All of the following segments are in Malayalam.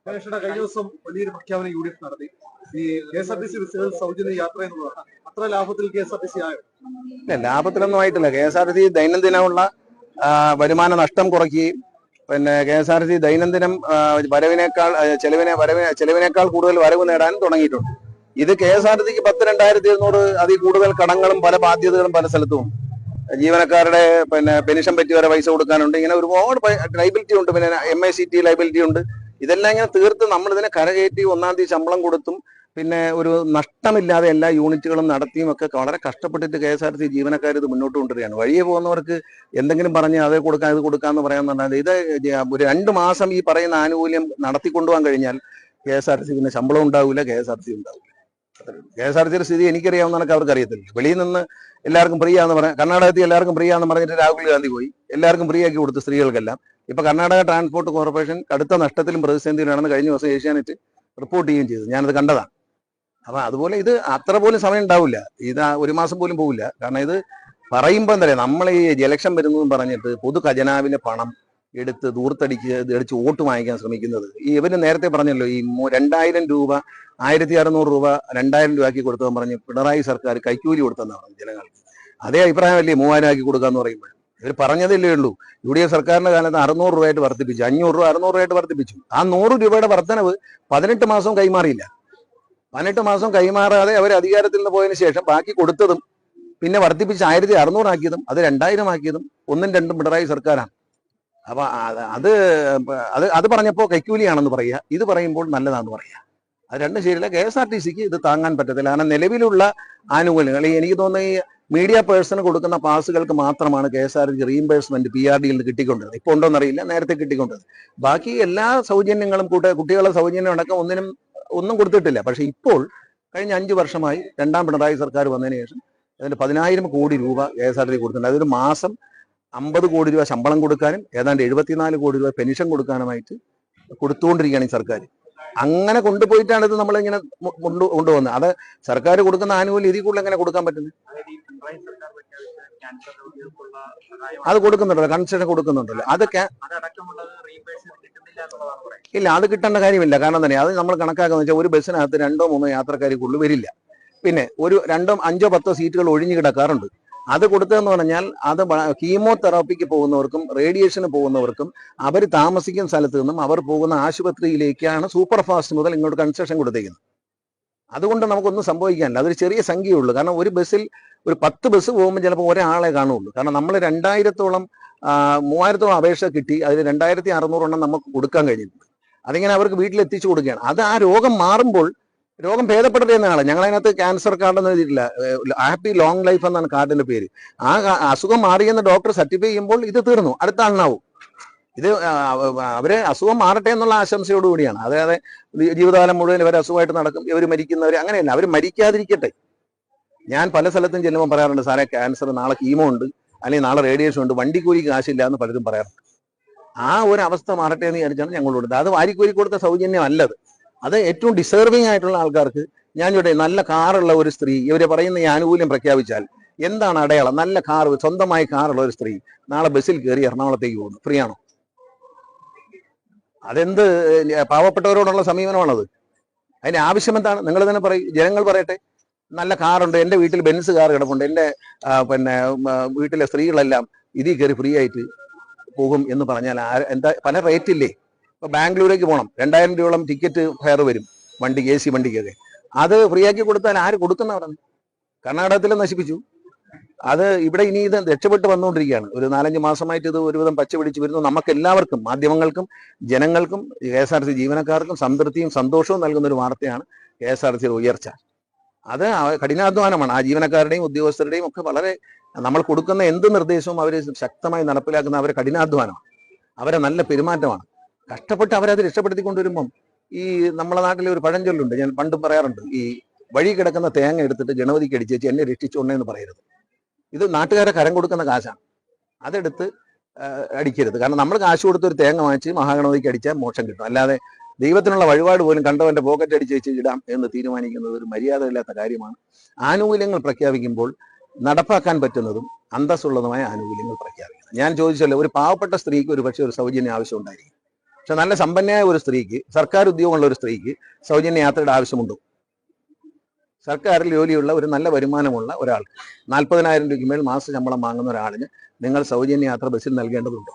കഴിഞ്ഞ ദിവസം വലിയൊരു പ്രഖ്യാപനം യു ഡി എഫ് നടത്തി. ഈ KSRTC ബസ്സുകൾ സൗജന്യ യാത്ര എന്നുള്ളതാണ്. അത്ര ലാഭത്തിൽ KSRTC ആയോ? ഇല്ല, ലാഭത്തിലൊന്നും ആയിട്ടില്ല. KSRTC ദൈനംദിനമുള്ള വരുമാന നഷ്ടം കുറയ്ക്കുകയും പിന്നെ KSRTC ദൈനംദിനം ചെലവിനേക്കാൾ കൂടുതൽ വരവ് നേടാനും തുടങ്ങിയിട്ടുണ്ട്. ഇത് KSRTCക്ക് 10,200 അതിൽ കൂടുതൽ കടങ്ങളും പല ബാധ്യതകളും പല സ്ഥലത്തും. ജീവനക്കാരുടെ പെൻഷൻ പറ്റി വരെ പൈസ കൊടുക്കാനുണ്ട്. ഇങ്ങനെ ഒരുപാട് ലൈബിലിറ്റി ഉണ്ട്. പിന്നെ MICT ലൈബിലിറ്റി ഉണ്ട്. ഇതെല്ലാം ഇങ്ങനെ തീർത്ത് നമ്മൾ ഇതിനെ കരകയറ്റി 1-ാം തീയതി ശമ്പളം കൊടുത്തും പിന്നെ ഒരു നഷ്ടമില്ലാതെ എല്ലാ യൂണിറ്റുകളും നടത്തിയും ഒക്കെ വളരെ കഷ്ടപ്പെട്ടിട്ട് KSRTC ജീവനക്കാർ ഇത് മുന്നോട്ട് കൊണ്ടുവരികയാണ്. വഴിയെ പോകുന്നവർക്ക് എന്തെങ്കിലും പറഞ്ഞ് അത് കൊടുക്കാം ഇത് കൊടുക്കാമെന്ന് പറയാമെന്നുണ്ടായത് ഇത് ഒരു 2 മാസം ഈ പറയുന്ന ആനുകൂല്യം നടത്തിക്കൊണ്ടുപോകാൻ കഴിഞ്ഞാൽ KSRTC പിന്നെ ശമ്പളം ഉണ്ടാവില്ല, KSRTC ഉണ്ടാവില്ല. KSRTCയുടെ സ്ഥിതി എനിക്കറിയാവുന്നതൊക്കെ അവർക്ക് അറിയത്തില്ല. വെളിയിൽ നിന്ന് എല്ലാവർക്കും ഫ്രീ ആണെന്ന് പറയാം. കർണാടകത്തിൽ എല്ലാവർക്കും ഫ്രീ ആണെന്ന് പറഞ്ഞിട്ട് രാഹുൽ ഗാന്ധി പോയി എല്ലാവർക്കും ഫ്രീ ആക്കി കൊടുത്തു സ്ത്രീകൾക്കെല്ലാം. ഇപ്പൊ കർണാടക ട്രാൻസ്പോർട്ട് കോർപ്പറേഷൻ കടുത്ത നഷ്ടത്തിലും പ്രതിസന്ധിയിലാണെന്ന് കഴിഞ്ഞ ദിവസം ഏഷ്യാനെറ്റ് റിപ്പോർട്ട് ചെയ്യുകയും ചെയ്തു. ഞാനത് കണ്ടതാണ്. അപ്പൊ അതുപോലെ ഇത് അത്ര പോലും സമയം ഉണ്ടാവില്ല. ഇത് 1 മാസം പോലും പോവില്ല. കാരണം ഇത് പറയുമ്പോൾ എന്താ പറയുക, നമ്മൾ ഈ ഇലക്ഷൻ വരുന്നതും പറഞ്ഞിട്ട് പൊതു ഖജനാവിലെ പണം എടുത്ത് ദൂർത്തടിച്ച് വോട്ട് വാങ്ങിക്കാൻ ശ്രമിക്കുന്നത്. ഇവര് നേരത്തെ പറഞ്ഞല്ലോ, ഈ 2,000 രൂപ 1,600 രൂപ 2,000 രൂപയാക്കി കൊടുത്തതെന്ന് പറഞ്ഞ് പിണറായി സർക്കാർ കൈക്കൂലി കൊടുത്തെന്നാണ് ജനങ്ങൾക്ക്. അതേ അഭിപ്രായമല്ലേ 3,000 ആക്കി കൊടുക്കാന്ന് പറയുമ്പോൾ. ഇവർ പറഞ്ഞതല്ലേ ഉള്ളൂ. UDF സർക്കാരിന്റെ കാലത്ത് 600 രൂപയായിട്ട് വർദ്ധിപ്പിച്ചു, 500 രൂപ 600 രൂപയായിട്ട് വർദ്ധിപ്പിച്ചു. ആ 100 രൂപയുടെ വർധനവ് 18 മാസവും കൈമാറിയില്ല. 18 മാസം കൈമാറാതെ അവർ അധികാരത്തിൽ നിന്ന് പോയതിനു ശേഷം ബാക്കി കൊടുത്തതും പിന്നെ വർദ്ധിപ്പിച്ച് 1,600 ആക്കിയതും അത് 2,000 ആക്കിയതും 1ഉം 2ഉം പിണറായി സർക്കാരാണ്. അപ്പൊ അത് പറഞ്ഞപ്പോ കൈക്കൂലിയാണെന്ന് പറയുക, ഇത് പറയുമ്പോൾ നല്ലതാണെന്ന് പറയുക. അത് രണ്ടും ശരിയല്ല. KSRTCക്ക് ഇത് താങ്ങാൻ പറ്റത്തില്ല. കാരണം നിലവിലുള്ള ആനുകൂല്യങ്ങൾ എനിക്ക് തോന്നുന്ന ഈ മീഡിയ പേഴ്സണ് കൊടുക്കുന്ന പാസുകൾക്ക് മാത്രമാണ് KSRTC റീഇംബേഴ്സ്മെന്റ് PRDയിൽ നിന്ന് കിട്ടിക്കൊണ്ടിരുന്നത്. ഇപ്പോൾ ഉണ്ടോന്നറിയില്ല, നേരത്തെ കിട്ടിക്കൊണ്ടത്. ബാക്കി എല്ലാ സൗജന്യങ്ങളും കുട്ടികളുടെ സൗജന്യം അടക്കം ഒന്നും കൊടുത്തിട്ടില്ല. പക്ഷെ ഇപ്പോൾ കഴിഞ്ഞ 5 വർഷമായി 2ാം പിണറായി സർക്കാർ വന്നതിന് ശേഷം അതിന്റെ 10,000 കോടി രൂപ KSRTC കൊടുത്തിട്ടുണ്ട്. അതൊരു മാസം 50 കോടി രൂപ ശമ്പളം കൊടുക്കാനും ഏതാണ്ട് 74 കോടി രൂപ പെൻഷൻ കൊടുക്കാനുമായിട്ട് കൊടുത്തുകൊണ്ടിരിക്കുകയാണ് ഈ സർക്കാർ. അങ്ങനെ കൊണ്ടുപോയിട്ടാണ് ഇത് നമ്മളിങ്ങനെ കൊണ്ടുപോകുന്നത്. അത് സർക്കാർ കൊടുക്കുന്ന ആനുകൂല്യം ഇതിൽ കൂടുതൽ എങ്ങനെ കൊടുക്കാൻ പറ്റുന്നത്? അത് കൊടുക്കുന്നുണ്ടല്ലോ, കൺസെഷൻ കൊടുക്കുന്നുണ്ടല്ലോ. ഇല്ല, അത് കിട്ടേണ്ട കാര്യമില്ല. കാരണം തന്നെ അത് നമ്മൾ കണക്കാക്കുന്ന വെച്ചാൽ ഒരു ബസ്സിനകത്ത് 2-3 യാത്രക്കാർക്കുള്ളിൽ വരില്ല. പിന്നെ ഒരു 2-5-10 സീറ്റുകൾ ഒഴിഞ്ഞു കിടക്കാറുണ്ട്. അത് കൊടുത്തതെന്ന് പറഞ്ഞാൽ അത് കീമോതെറാപ്പിക്ക് പോകുന്നവർക്കും റേഡിയേഷന് പോകുന്നവർക്കും അവർ താമസിക്കുന്ന സ്ഥലത്ത് നിന്നും അവർ പോകുന്ന ആശുപത്രിയിലേക്കാണ് സൂപ്പർ ഫാസ്റ്റ് മുതൽ ഇങ്ങോട്ട് കൺസെഷൻ കൊടുത്തേക്കുന്നത്. അതുകൊണ്ട് നമുക്കൊന്നും സംഭവിക്കാനില്ല. അതൊരു ചെറിയ സംഖ്യയുള്ളൂ. കാരണം ഒരു ബസ്സിൽ ഒരു 10 ബസ് പോകുമ്പോൾ ചിലപ്പോൾ ഒരാളെ കാണുള്ളൂ. കാരണം നമ്മൾ 2,000-ഓളം 3,000-ഓളം അപേക്ഷ കിട്ടി. അതിൽ 2,600 നമുക്ക് കൊടുക്കാൻ കഴിഞ്ഞിട്ടുണ്ട്. അതിങ്ങനെ അവർക്ക് വീട്ടിലെത്തിച്ചു കൊടുക്കുകയാണ്. അത് ആ രോഗം മാറുമ്പോൾ രോഗം ഭേദപ്പെടട്ടെ എന്നാണ്. ഞങ്ങളതിനകത്ത് ക്യാൻസർ കാർഡൊന്നും എഴുതിയിട്ടില്ല, ഹാപ്പി ലോങ് ലൈഫ് എന്നാണ് കാർഡിന്റെ പേര്. ആ അസുഖം മാറിയെന്ന് ഡോക്ടർ സർട്ടിഫൈ ചെയ്യുമ്പോൾ ഇത് തീർന്നു, അടുത്ത ആളിനാവും. ഇത് അവരെ അസുഖം മാറട്ടെ എന്നുള്ള ആശംസയോടുകൂടിയാണ്. അതായത് ജീവിതകാലം മുഴുവൻ ഇവർ അസുഖമായിട്ട് നടക്കും, ഇവർ മരിക്കുന്നവർ അങ്ങനെയല്ല. അവർ മരിക്കാതിരിക്കട്ടെ. ഞാൻ പല സ്ഥലത്തും ചെല്ലുമ്പോൾ പറയാറുണ്ട്, സാറേ ക്യാൻസർ, നാളെ കീമോ ഉണ്ട്, അല്ലെങ്കിൽ നാളെ റേഡിയേഷൻ ഉണ്ട്, വണ്ടിക്കൂലിക്ക് കാശില്ല എന്ന് പലരും പറയാറുണ്ട്. ആ ഒരു അവസ്ഥ മാറട്ടെ എന്ന് വിചാരിച്ചാണ് ഞങ്ങൾ കൊടുത്തത്. അത് വാരിക്കൂലി കൊടുത്ത സൗജന്യം അല്ലത്. അത് ഏറ്റവും ഡിസേർവിംഗ് ആയിട്ടുള്ള ആൾക്കാർക്ക്. ഞാൻ ഇവിടെ നല്ല കാറുള്ള ഒരു സ്ത്രീ ഇവര് പറയുന്ന ഈ ആനുകൂല്യം പ്രഖ്യാപിച്ചാൽ എന്താണ് അടയാളം? നല്ല കാർ, സ്വന്തമായി കാറുള്ള ഒരു സ്ത്രീ നാളെ ബസ്സിൽ കയറി എറണാകുളത്തേക്ക് പോകുന്നു, ഫ്രീ ആണോ? അതെന്ത് പാവപ്പെട്ടവരോടുള്ള സമീപനമാണത്? അതിന്റെ ആവശ്യം എന്താണ്? നിങ്ങൾ തന്നെ പറയും, ജനങ്ങൾ പറയട്ടെ. നല്ല കാറുണ്ട്, എൻ്റെ വീട്ടിൽ ബെൻസ് കാർ കിടപ്പുണ്ട്, എൻ്റെ വീട്ടിലെ സ്ത്രീകളെല്ലാം ഇതിൽ കയറി ഫ്രീ ആയിട്ട് പോകും എന്ന് പറഞ്ഞാൽ എന്താ? പല റേറ്റില്ലേ? ഇപ്പൊ ബാംഗ്ലൂരേക്ക് പോകണം, 2,000 രൂപയോളം ടിക്കറ്റ് ഫെയർ വരും വണ്ടിക്ക്, AC വണ്ടിക്കൊക്കെ. അത് ഫ്രീ ആക്കി കൊടുത്താൽ ആര് കൊടുക്കുന്നവരാണ്? കർണാടകത്തിൽ നശിപ്പിച്ചു. അത് ഇവിടെ ഇനി ഇത് രക്ഷപ്പെട്ട് വന്നുകൊണ്ടിരിക്കുകയാണ്. ഒരു 4-5 മാസമായിട്ട് ഇത് ഒരുവിധം പച്ച പിടിച്ചു വരുന്നു. നമുക്ക് എല്ലാവർക്കും, മാധ്യമങ്ങൾക്കും ജനങ്ങൾക്കും KSRTC ജീവനക്കാർക്കും സംതൃപ്തിയും സന്തോഷവും നൽകുന്ന ഒരു വാർത്തയാണ് KSRTC ഉയർച്ച. അത് കഠിനാധ്വാനമാണ്. ആ ജീവനക്കാരുടെയും ഉദ്യോഗസ്ഥരുടെയും ഒക്കെ വളരെ, നമ്മൾ കൊടുക്കുന്ന എന്ത് നിർദ്ദേശവും അവർ ശക്തമായി നടപ്പിലാക്കുന്ന അവരെ കഠിനാധ്വാനമാണ്, അവരെ നല്ല പെരുമാറ്റമാണ്. കഷ്ടപ്പെട്ട് അവരത് രക്ഷപ്പെടുത്തിക്കൊണ്ടുവരുമ്പം ഈ നമ്മളെ നാട്ടിലെ ഒരു പഴഞ്ചൊല്ലുണ്ട്, ഞാൻ പണ്ടും പറയാറുണ്ട്, ഈ വഴി കിടക്കുന്ന തേങ്ങ എടുത്തിട്ട് ഗണപതിക്ക് അടിച്ചേച്ച് എന്നെ രക്ഷിച്ചോണ്ടേന്ന് പറയരുത്. ഇത് നാട്ടുകാരെ കരം കൊടുക്കുന്ന കാശാണ്, അതെടുത്ത് അടിക്കരുത്. കാരണം നമ്മൾ കാശ് കൊടുത്തൊരു തേങ്ങ വാങ്ങിച്ച് മഹാഗണപതിക്ക് അടിച്ചാൽ മോക്ഷം കിട്ടും. അല്ലാതെ ദൈവത്തിനുള്ള വഴിപാട് പോലും കണ്ടവന്റെ പോക്കറ്റ് അടിച്ച് വെച്ച് ഇടാം എന്ന് തീരുമാനിക്കുന്നത് ഒരു മര്യാദയില്ലാത്ത കാര്യമാണ്. ആനുകൂല്യങ്ങൾ പ്രഖ്യാപിക്കുമ്പോൾ നടപ്പാക്കാൻ പറ്റുന്നതും അന്തസ്സുള്ളതുമായ ആനുകൂല്യങ്ങൾ പ്രഖ്യാപിക്കണം. ഞാൻ ചോദിച്ചല്ലോ, ഒരു പാവപ്പെട്ട സ്ത്രീക്ക് ഒരു പക്ഷേ ഒരു സൗജന്യം ആവശ്യം ഉണ്ടായിരിക്കും. പക്ഷെ നല്ല സമ്പന്നയായ ഒരു സ്ത്രീക്ക്, സർക്കാർ ഉദ്യോഗമുള്ള ഒരു സ്ത്രീക്ക് സൗജന്യ യാത്രയുടെ ആവശ്യമുണ്ടോ? സർക്കാരിൽ ജോലിയുള്ള ഒരു നല്ല വരുമാനമുള്ള ഒരാൾ 40,000 രൂപയ്ക്ക് മേൽ മാസ ശമ്പളം വാങ്ങുന്ന ഒരാളിന് നിങ്ങൾ സൗജന്യ യാത്ര ബസ്സിൽ നൽകേണ്ടതുണ്ടോ?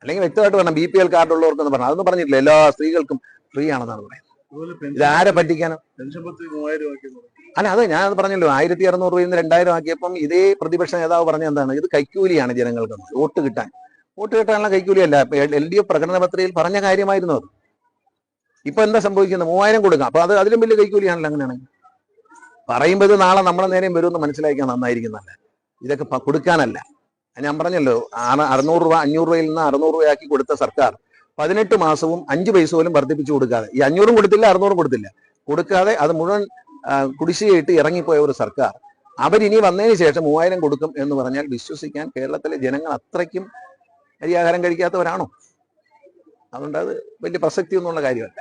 അല്ലെങ്കിൽ വ്യക്തമായിട്ട് പറഞ്ഞാൽ BPL കാർഡുള്ളവർക്കെന്ന് പറഞ്ഞാൽ അതൊന്നും പറഞ്ഞിട്ടില്ല, എല്ലാ സ്ത്രീകൾക്കും ഫ്രീ ആണെന്നാണ് പറയുന്നത്. ഇത് ആരെ പറ്റിക്കാനോ? അല്ല, അത് ഞാൻ പറഞ്ഞല്ലോ, 1,600 രൂപയിൽ നിന്ന് 2,000 ആക്കിയപ്പം ഇതേ പ്രതിപക്ഷ നേതാവ് പറഞ്ഞ എന്താണ്, ഇത് കൈക്കൂലിയാണ് ജനങ്ങൾക്ക്, വോട്ട് കിട്ടാനുള്ള കൈക്കൂലിയല്ല. LDF പ്രകടന പത്രികയിൽ പറഞ്ഞ കാര്യമായിരുന്നു അത്. ഇപ്പൊ എന്താ സംഭവിക്കുന്നത്? 3,000 കൊടുക്കാം. അപ്പൊ അത് അതിലും വലിയ കൈക്കൂലിയാണല്ലോ അങ്ങനെയാണെങ്കിൽ. പറയുമ്പോൾ ഇത് നാളെ നമ്മളെ നേരെയും വരുമെന്ന് മനസ്സിലാക്കാൻ നന്നായിരിക്കുന്നല്ല. ഇതൊക്കെ കൊടുക്കാനല്ല. ഞാൻ പറഞ്ഞല്ലോ, 600 രൂപ 500 രൂപയിൽ നിന്ന് 600 രൂപയാക്കി കൊടുത്ത സർക്കാർ 18 മാസവും 5 പൈസ പോലും വർദ്ധിപ്പിച്ചു കൊടുക്കാതെ, ഈ 500 കൊടുത്തില്ല 600 കൊടുക്കാതെ അത് മുഴുവൻ കുടിശ്ശികയിട്ട് ഇറങ്ങിപ്പോയ ഒരു സർക്കാർ അവരിനി വന്നതിന് ശേഷം 3,000 കൊടുക്കും എന്ന് പറഞ്ഞാൽ വിശ്വസിക്കാൻ കേരളത്തിലെ ജനങ്ങൾ അത്രയ്ക്കും അരിയാഹാരം കഴിക്കാത്തവരാണോ? അതുകൊണ്ട് അത് വലിയ പ്രസക്തി ഒന്നുള്ള കാര്യമല്ല.